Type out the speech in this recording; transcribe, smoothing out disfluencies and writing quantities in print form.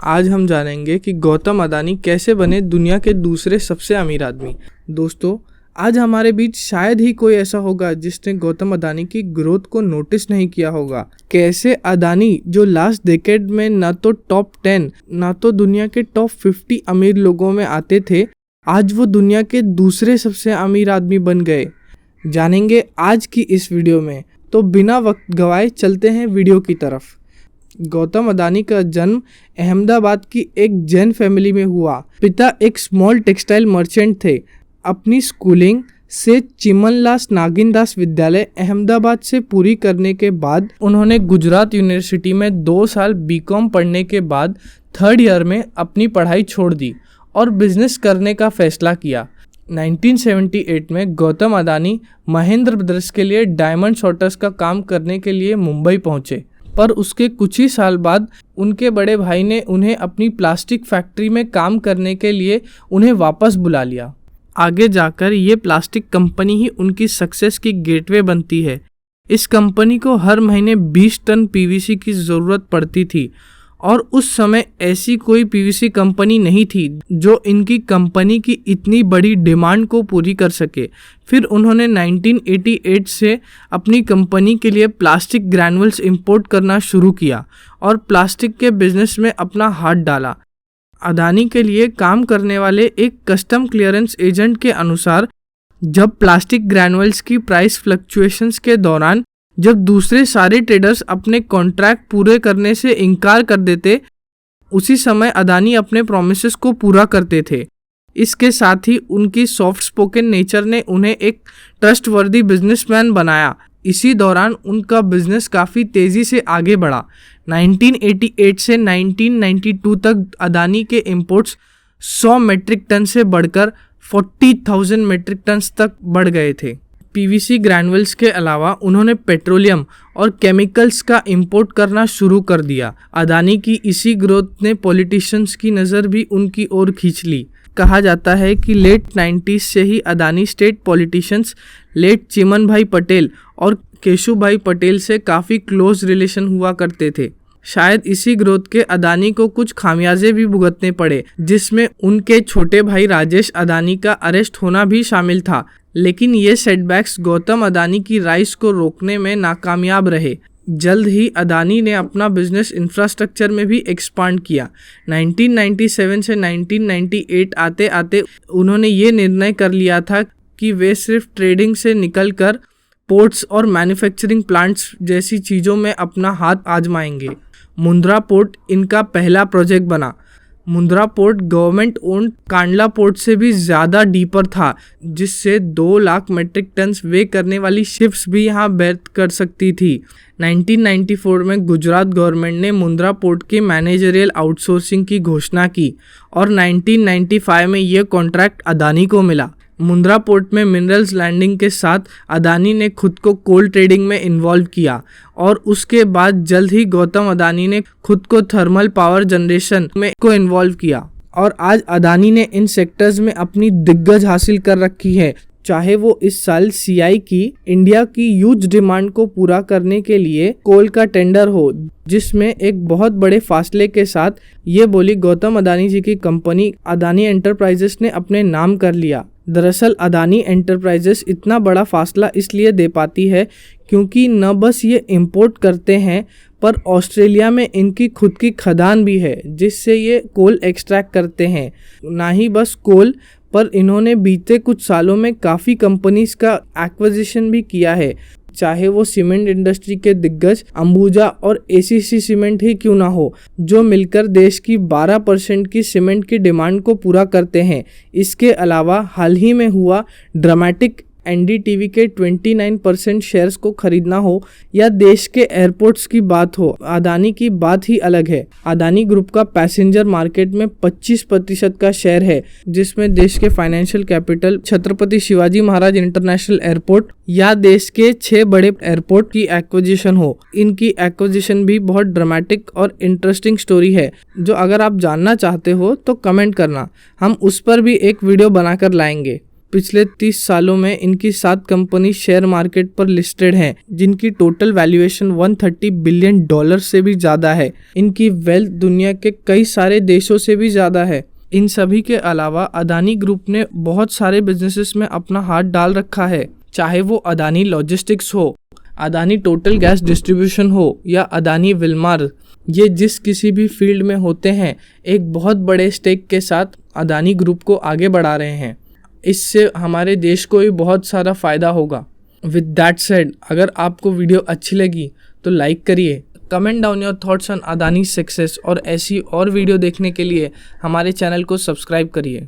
आज हम जानेंगे कि गौतम अदानी कैसे बने दुनिया के दूसरे सबसे अमीर आदमी। दोस्तों, आज हमारे बीच शायद ही कोई ऐसा होगा जिसने गौतम अदानी की ग्रोथ को नोटिस नहीं किया होगा। कैसे अदानी, जो लास्ट डेकेड में ना तो टॉप 10 ना तो दुनिया के टॉप 50 अमीर लोगों में आते थे, आज वो दुनिया के दूसरे सबसे अमीर आदमी बन गए। जानेंगे आज की इस वीडियो में, तो बिना वक्त गवाए चलते हैं वीडियो की तरफ। गौतम अदानी का जन्म अहमदाबाद की एक जैन फैमिली में हुआ। पिता एक स्मॉल टेक्सटाइल मर्चेंट थे। अपनी स्कूलिंग से चिमनलाल नागिनदास विद्यालय अहमदाबाद से पूरी करने के बाद उन्होंने गुजरात यूनिवर्सिटी में 2 साल बीकॉम पढ़ने के बाद 3rd ईयर में अपनी पढ़ाई छोड़ दी और बिजनेस करने का फैसला किया। 1978 में गौतम अदानी महेंद्र ब्रदर्स के लिए डायमंड शॉर्टर्स का काम करने के लिए मुंबई पहुंचे, पर उसके कुछ ही साल बाद उनके बड़े भाई ने उन्हें अपनी प्लास्टिक फैक्ट्री में काम करने के लिए उन्हें वापस बुला लिया। आगे जाकर ये प्लास्टिक कंपनी ही उनकी सक्सेस की गेटवे बनती है। इस कंपनी को हर महीने 20 टन पीवीसी की ज़रूरत पड़ती थी और उस समय ऐसी कोई पीवीसी कंपनी नहीं थी जो इनकी कंपनी की इतनी बड़ी डिमांड को पूरी कर सके। फिर उन्होंने 1988 से अपनी कंपनी के लिए प्लास्टिक ग्रैन्युल्स इंपोर्ट करना शुरू किया और प्लास्टिक के बिजनेस में अपना हाथ डाला। अदानी के लिए काम करने वाले एक कस्टम क्लियरेंस एजेंट के अनुसार, जब प्लास्टिक ग्रैन्युल्स की प्राइस फ्लक्चुएशंस के दौरान जब दूसरे सारे ट्रेडर्स अपने कॉन्ट्रैक्ट पूरे करने से इनकार कर देते, उसी समय अदानी अपने प्रॉमिसेस को पूरा करते थे। इसके साथ ही उनकी सॉफ्ट स्पोकन नेचर ने उन्हें एक ट्रस्टवर्दी बिजनेसमैन बनाया। इसी दौरान उनका बिजनेस काफ़ी तेज़ी से आगे बढ़ा। 1988 से 1992 तक अदानी के इंपोर्ट्स 100 मेट्रिक टन से बढ़कर 40,000 मेट्रिक टन तक बढ़ गए थे। पीवीसी ग्रैन्युल्स के अलावा उन्होंने पेट्रोलियम और केमिकल्स का इंपोर्ट करना शुरू कर दिया। अदानी की इसी ग्रोथ ने पॉलिटिशियंस की नज़र भी उनकी ओर खींच ली। कहा जाता है कि लेट 90s से ही Adani state politicians late Chiman bhai Patel और केशु भाई पटेल से काफ़ी क्लोज रिलेशन हुआ करते थे। शायद इसी ग्रोथ के अदानी को कुछ खामियाजे भी भुगतने पड़े, जिसमें उनके छोटे भाई राजेश अदानी का अरेस्ट होना भी शामिल था। लेकिन ये सेटबैक्स गौतम अदानी की राइज को रोकने में नाकामयाब रहे। जल्द ही अदानी ने अपना बिजनेस इंफ्रास्ट्रक्चर में भी एक्सपांड किया। 1997 से 1998 आते आते उन्होंने ये निर्णय कर लिया था कि वे सिर्फ ट्रेडिंग से निकलकर पोर्ट्स और मैन्युफैक्चरिंग प्लांट्स जैसी चीज़ों में अपना हाथ आजमाएंगे। मुंद्रा पोर्ट इनका पहला प्रोजेक्ट बना। Mundra port government owned Kandla port से भी ज़्यादा डीपर था, जिससे 2 लाख मेट्रिक टन्स वे करने वाली शिप्स भी यहाँ बैठ कर सकती थी। 1994 में गुजरात गवर्नमेंट ने मुंद्रा पोर्ट की मैनेजरियल आउटसोर्सिंग की घोषणा की और 1995 में ये कॉन्ट्रैक्ट अदानी को मिला। मुंद्रा पोर्ट में मिनरल्स लैंडिंग के साथ अदानी ने खुद को कोल ट्रेडिंग में इन्वॉल्व किया और उसके बाद जल्द ही गौतम अदानी ने खुद को थर्मल पावर जनरेशन में को इन्वॉल्व किया और आज अदानी ने इन सेक्टर्स में अपनी दिग्गज हासिल कर रखी है। चाहे वो इस साल CI की इंडिया की ह्यूज डिमांड को पूरा करने के लिए कोल का टेंडर हो, जिसमें एक बहुत बड़े फासले के साथ ये बोली गौतम अदानी जी की कंपनी अदानी एंटरप्राइजेस ने अपने नाम कर लिया। दरअसल अदानी एंटरप्राइजेस इतना बड़ा फासला इसलिए दे पाती है क्योंकि न बस ये इंपोर्ट करते हैं, पर ऑस्ट्रेलिया में इनकी खुद की खदान भी है जिससे ये कोल एक्सट्रैक्ट करते हैं। ना ही बस कोल, पर इन्होंने बीते कुछ सालों में काफ़ी कंपनीज का एक्विजिशन भी किया है, चाहे वो सीमेंट इंडस्ट्री के दिग्गज अंबुजा और ACC सीमेंट ही क्यों ना हो, जो मिलकर देश की 12% की सीमेंट की डिमांड को पूरा करते हैं। इसके अलावा हाल ही में हुआ ड्रामेटिक NDTV के 29% शेयर्स को खरीदना हो या देश के एयरपोर्ट्स की बात हो, अदानी की बात ही अलग है। अदानी ग्रुप का पैसेंजर मार्केट में 25% का शेयर है, जिसमें देश के financial capital, Chhatrapati Shivaji Maharaj international airport या देश के 6 बड़े एयरपोर्ट की एक्विजिशन हो। इनकी एक्विजिशन भी बहुत ड्रामेटिक और इंटरेस्टिंग स्टोरी है, जो अगर आप जानना चाहते हो तो कमेंट करना, हम उस पर भी एक वीडियो बनाकर लाएंगे। पिछले 30 सालों में इनकी 7 कंपनी शेयर मार्केट पर लिस्टेड हैं, जिनकी टोटल वैल्यूएशन $130 बिलियन से भी ज़्यादा है। इनकी वेल्थ दुनिया के कई सारे देशों से भी ज़्यादा है। इन सभी के अलावा अदानी ग्रुप ने बहुत सारे बिजनेसेस में अपना हाथ डाल रखा है, चाहे वो अदानी लॉजिस्टिक्स हो, अदानी टोटल गैस डिस्ट्रीब्यूशन हो या अदानी विलमार। ये जिस किसी भी फील्ड में होते हैं, एक बहुत बड़े स्टेक के साथ अदानी ग्रुप को आगे बढ़ा रहे हैं। इससे हमारे देश को भी बहुत सारा फ़ायदा होगा। विद दैट सेड, अगर आपको वीडियो अच्छी लगी तो लाइक करिए, comment down your thoughts on Adani success और ऐसी और वीडियो देखने के लिए हमारे चैनल को सब्सक्राइब करिए।